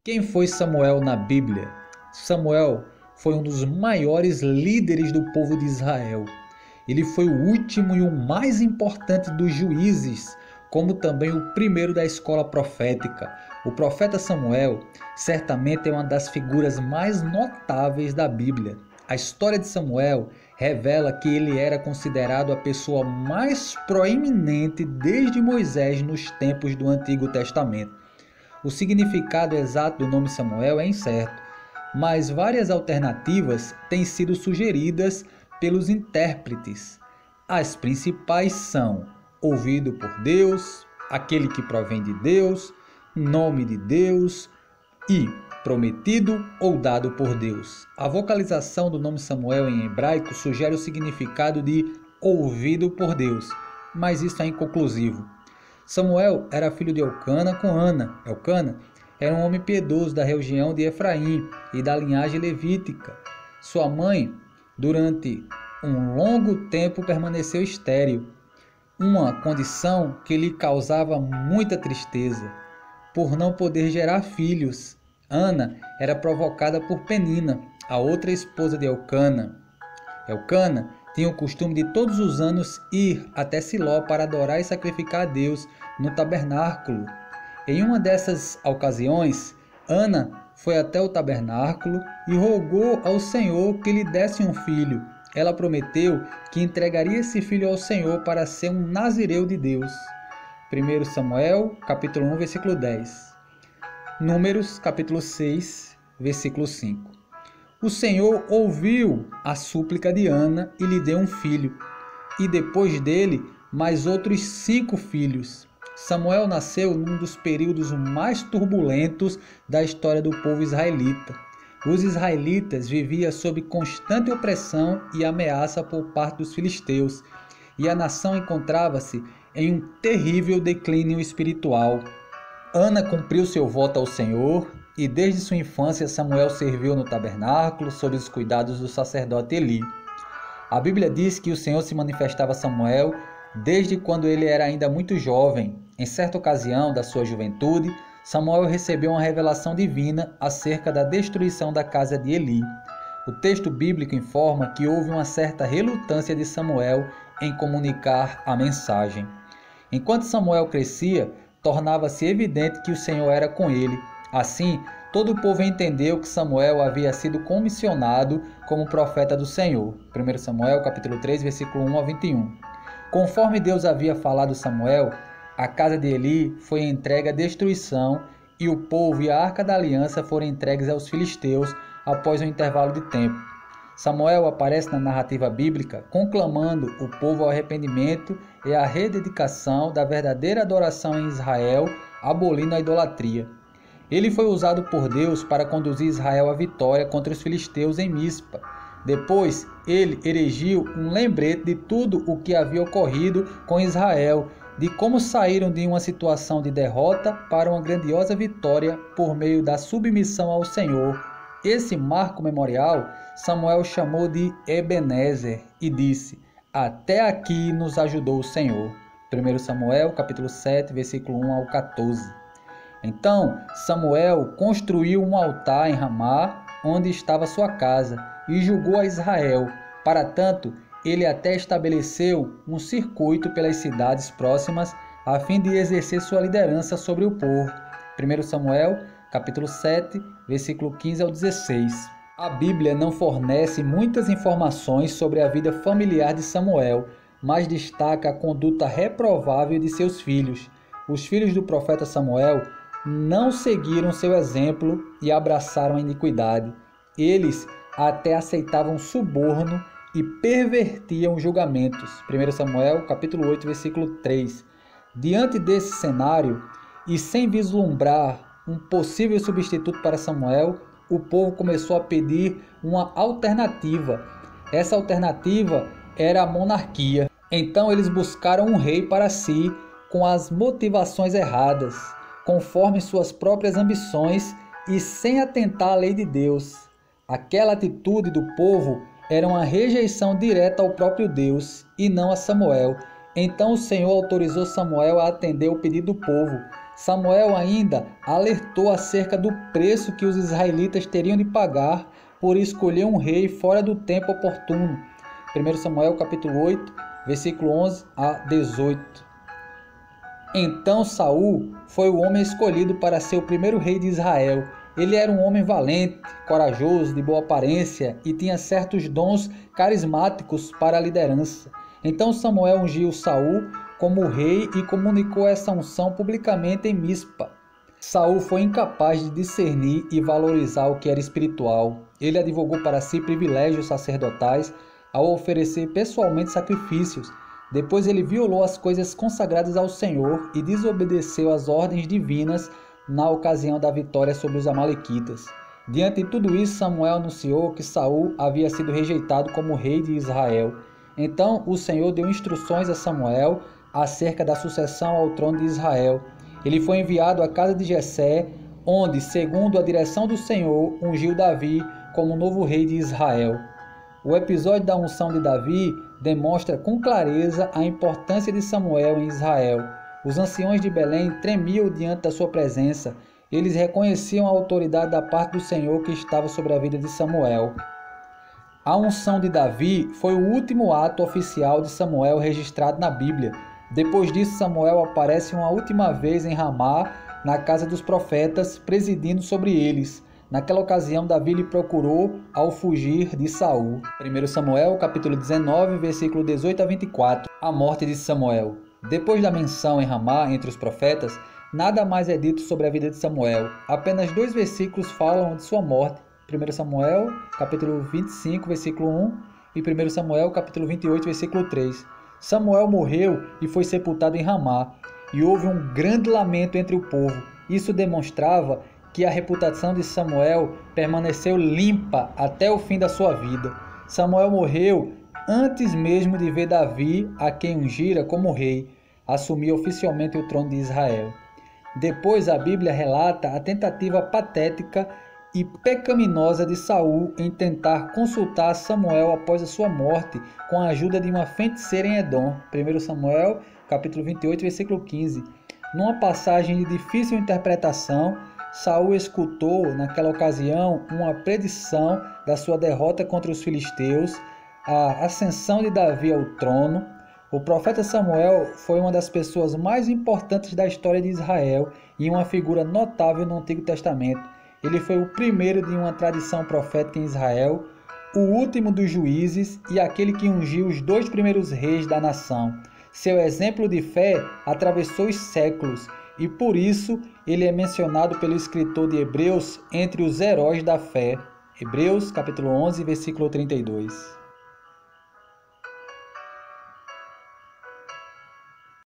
Quem foi Samuel na Bíblia? Samuel foi um dos maiores líderes do povo de Israel. Ele foi o último e o mais importante dos juízes, como também o primeiro da escola profética. O profeta Samuel certamente é uma das figuras mais notáveis da Bíblia. A história de Samuel revela que ele era considerado a pessoa mais proeminente desde Moisés nos tempos do Antigo Testamento. O significado exato do nome Samuel é incerto, mas várias alternativas têm sido sugeridas pelos intérpretes. As principais são ouvido por Deus, aquele que provém de Deus, nome de Deus e prometido ou dado por Deus. A vocalização do nome Samuel em hebraico sugere o significado de ouvido por Deus, mas isso é inconclusivo. Samuel era filho de Elcana com Ana. Elcana era um homem piedoso da região de Efraim e da linhagem levítica. Sua mãe, durante um longo tempo, permaneceu estéril, uma condição que lhe causava muita tristeza, por não poder gerar filhos. Ana era provocada por Penina, a outra esposa de Elcana. Elcana tinha o costume de todos os anos ir até Siló para adorar e sacrificar a Deus no tabernáculo. Em uma dessas ocasiões, Ana foi até o tabernáculo e rogou ao Senhor que lhe desse um filho. Ela prometeu que entregaria esse filho ao Senhor para ser um nazireu de Deus. 1 Samuel, capítulo 1, versículo 10. Números, capítulo 6, versículo 5. O Senhor ouviu a súplica de Ana e lhe deu um filho, e depois dele mais outros 5 filhos. Samuel nasceu num dos períodos mais turbulentos da história do povo israelita. Os israelitas viviam sob constante opressão e ameaça por parte dos filisteus, e a nação encontrava-se em um terrível declínio espiritual. Ana cumpriu seu voto ao Senhor, e desde sua infância Samuel serviu no tabernáculo sob os cuidados do sacerdote Eli. A Bíblia diz que o Senhor se manifestava a Samuel desde quando ele era ainda muito jovem. Em certa ocasião da sua juventude, Samuel recebeu uma revelação divina acerca da destruição da casa de Eli. O texto bíblico informa que houve uma certa relutância de Samuel em comunicar a mensagem. Enquanto Samuel crescia, tornava-se evidente que o Senhor era com ele. Assim, todo o povo entendeu que Samuel havia sido comissionado como profeta do Senhor. 1 Samuel, capítulo 3, versículo 1 a 21. Conforme Deus havia falado a Samuel, a casa de Eli foi entregue à destruição e o povo e a arca da aliança foram entregues aos filisteus após um intervalo de tempo. Samuel aparece na narrativa bíblica conclamando o povo ao arrependimento e à rededicação da verdadeira adoração em Israel, abolindo a idolatria. Ele foi usado por Deus para conduzir Israel à vitória contra os filisteus em Mispa. Depois, ele erigiu um lembrete de tudo o que havia ocorrido com Israel, de como saíram de uma situação de derrota para uma grandiosa vitória por meio da submissão ao Senhor. Esse marco memorial, Samuel chamou de Ebenezer e disse: "Até aqui nos ajudou o Senhor." 1 Samuel, capítulo 7, versículo 1 ao 14. Então, Samuel construiu um altar em Ramá, onde estava sua casa, e julgou a Israel. Para tanto, ele até estabeleceu um circuito pelas cidades próximas, a fim de exercer sua liderança sobre o povo. 1 Samuel, capítulo 7, versículo 15 ao 16. A Bíblia não fornece muitas informações sobre a vida familiar de Samuel, mas destaca a conduta reprovável de seus filhos. Os filhos do profeta Samuel não seguiram seu exemplo e abraçaram a iniquidade. Eles até aceitavam suborno e pervertiam julgamentos. 1 Samuel, capítulo 8, versículo 3. Diante desse cenário, e sem vislumbrar um possível substituto para Samuel, o povo começou a pedir uma alternativa. Essa alternativa era a monarquia. Então eles buscaram um rei para si com as motivações erradas, conforme suas próprias ambições e sem atentar à lei de Deus. Aquela atitude do povo era uma rejeição direta ao próprio Deus e não a Samuel. Então o Senhor autorizou Samuel a atender o pedido do povo. Samuel ainda alertou acerca do preço que os israelitas teriam de pagar por escolher um rei fora do tempo oportuno. 1 Samuel capítulo 8, versículo 11 a 18. Então Saul foi o homem escolhido para ser o primeiro rei de Israel. Ele era um homem valente, corajoso, de boa aparência e tinha certos dons carismáticos para a liderança. Então Samuel ungiu Saul como rei e comunicou essa unção publicamente em Mispa. Saul foi incapaz de discernir e valorizar o que era espiritual. Ele advogou para si privilégios sacerdotais ao oferecer pessoalmente sacrifícios. Depois ele violou as coisas consagradas ao Senhor e desobedeceu às ordens divinas na ocasião da vitória sobre os amalequitas. Diante de tudo isso, Samuel anunciou que Saul havia sido rejeitado como rei de Israel. Então o Senhor deu instruções a Samuel acerca da sucessão ao trono de Israel. Ele foi enviado à casa de Jessé, onde, segundo a direção do Senhor, ungiu Davi como novo rei de Israel. O episódio da unção de Davi demonstra com clareza a importância de Samuel em Israel. Os anciões de Belém tremiam diante da sua presença. Eles reconheciam a autoridade da parte do Senhor que estava sobre a vida de Samuel. A unção de Davi foi o último ato oficial de Samuel registrado na Bíblia. Depois disso, Samuel aparece uma última vez em Ramá, na casa dos profetas, presidindo sobre eles. Naquela ocasião, Davi lhe procurou ao fugir de Saul. 1 Samuel, capítulo 19, versículo 18 a 24. A morte de Samuel. Depois da menção em Ramá entre os profetas, nada mais é dito sobre a vida de Samuel. Apenas 2 versículos falam de sua morte. 1 Samuel, capítulo 25, versículo 1 e 1 Samuel, capítulo 28, versículo 3. Samuel morreu e foi sepultado em Ramá, e houve um grande lamento entre o povo. Isso demonstrava que a reputação de Samuel permaneceu limpa até o fim da sua vida. Samuel morreu antes mesmo de ver Davi, a quem ungira como rei, assumir oficialmente o trono de Israel. Depois a Bíblia relata a tentativa patética e pecaminosa de Saul em tentar consultar Samuel após a sua morte com a ajuda de uma feiticeira em Edom. 1 Samuel, capítulo 28, versículo 15. Numa passagem de difícil interpretação, Saul escutou naquela ocasião uma predição da sua derrota contra os filisteus, a ascensão de Davi ao trono. O profeta Samuel foi uma das pessoas mais importantes da história de Israel e uma figura notável no Antigo Testamento. Ele foi o primeiro de uma tradição profética em Israel, o último dos juízes e aquele que ungiu os 2 primeiros reis da nação. Seu exemplo de fé atravessou os séculos e por isso ele é mencionado pelo escritor de Hebreus entre os heróis da fé. Hebreus capítulo 11, versículo 32.